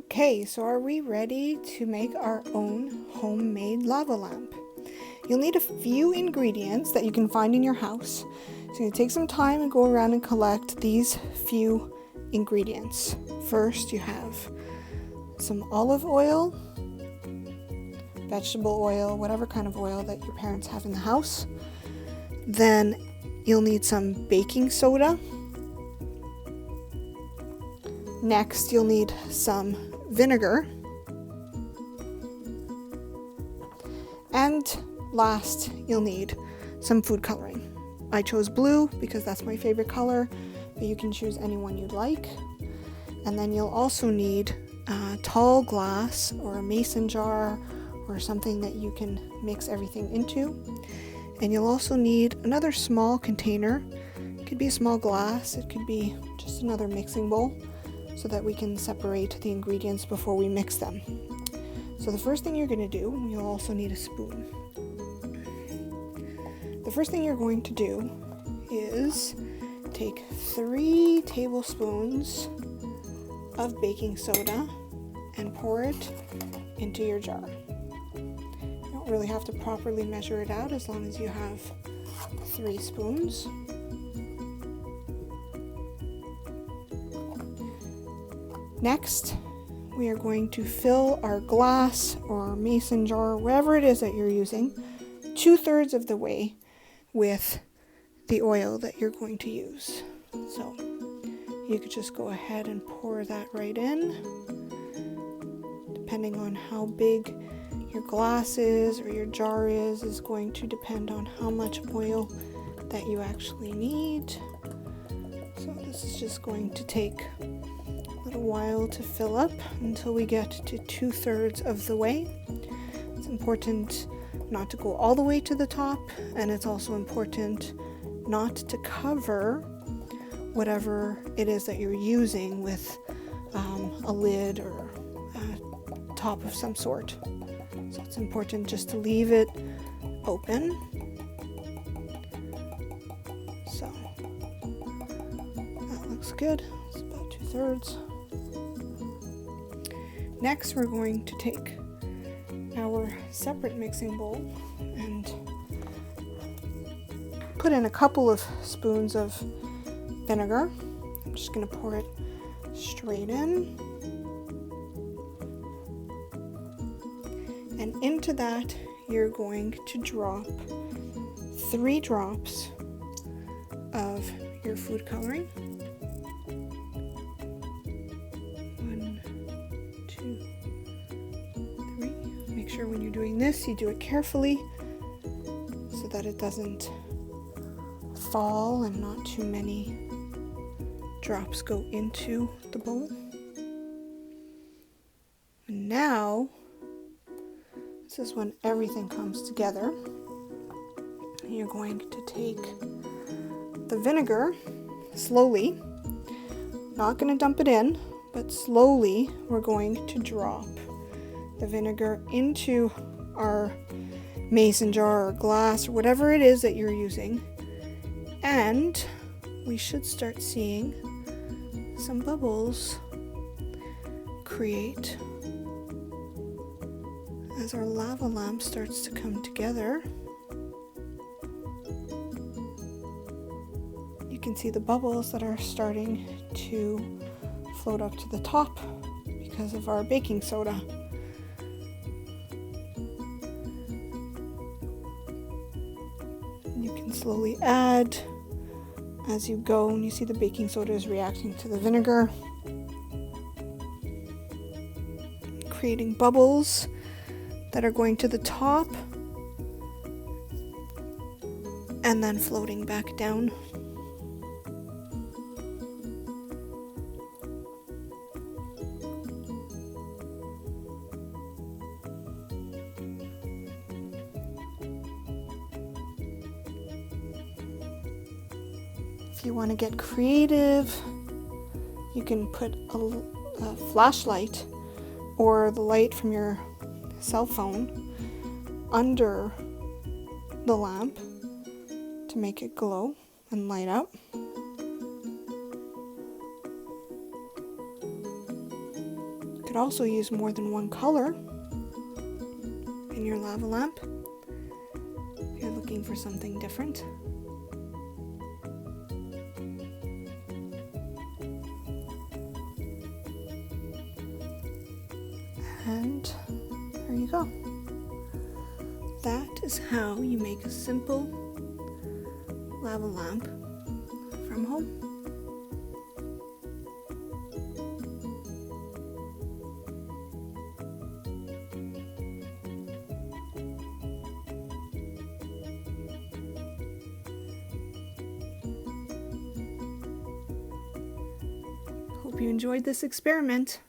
Okay, so are we ready to make our own homemade lava lamp? You'll need a few ingredients that you can find in your house. So you take some time and go around and collect these few ingredients. First, you have some olive oil, vegetable oil, whatever kind of oil that your parents have in the house. Then you'll need some baking soda. Next, you'll need some vinegar. And last, you'll need some food coloring. I chose blue because that's my favorite color, but you can choose any one you'd like. And then you'll also need a tall glass or a mason jar or something that you can mix everything into. And you'll also need another small container. It could be a small glass, it could be just another mixing bowl, so that we can separate the ingredients before we mix them. So the first thing you're going to do, you'll also need a spoon. The first thing you're going to do is take 3 tablespoons of baking soda and pour it into your jar. You don't really have to properly measure it out as long as you have 3 spoons. Next, we are going to fill our glass or mason jar, whatever it is that you're using, 2/3 of the way with the oil that you're going to use. So you could just go ahead and pour that right in. Depending on how big your glass is or your jar is going to depend on how much oil that you actually need. So this is just going to take a little while to fill up until we get to 2/3 of the way. It's important not to go all the way to the top, and it's also important not to cover whatever it is that you're using with a lid or a top of some sort. So it's important just to leave it open. So that looks good. It's about 2/3. Next, we're going to take our separate mixing bowl and put in a couple of spoons of vinegar. I'm just going to pour it straight in. And into that, you're going to drop 3 drops of your food coloring. 1, 2, 3. Make sure when you're doing this, you do it carefully so that it doesn't fall and not too many drops go into the bowl. And now, this is when everything comes together. You're going to take the vinegar slowly, not going to dump it in, but slowly we're going to drop the vinegar into our mason jar or glass or whatever it is that you're using. And we should start seeing some bubbles create as our lava lamp starts to come together. You can see the bubbles that are starting to float up to the top because of our baking soda. You can slowly add as you go, and you see the baking soda is reacting to the vinegar, creating bubbles that are going to the top and then floating back down. If you want to get creative, you can put a flashlight or the light from your cell phone under the lamp to make it glow and light up. could also use more than one color in your lava lamp if you're looking for something different. And there you go. That is how you make a simple lava lamp from home. Hope you enjoyed this experiment.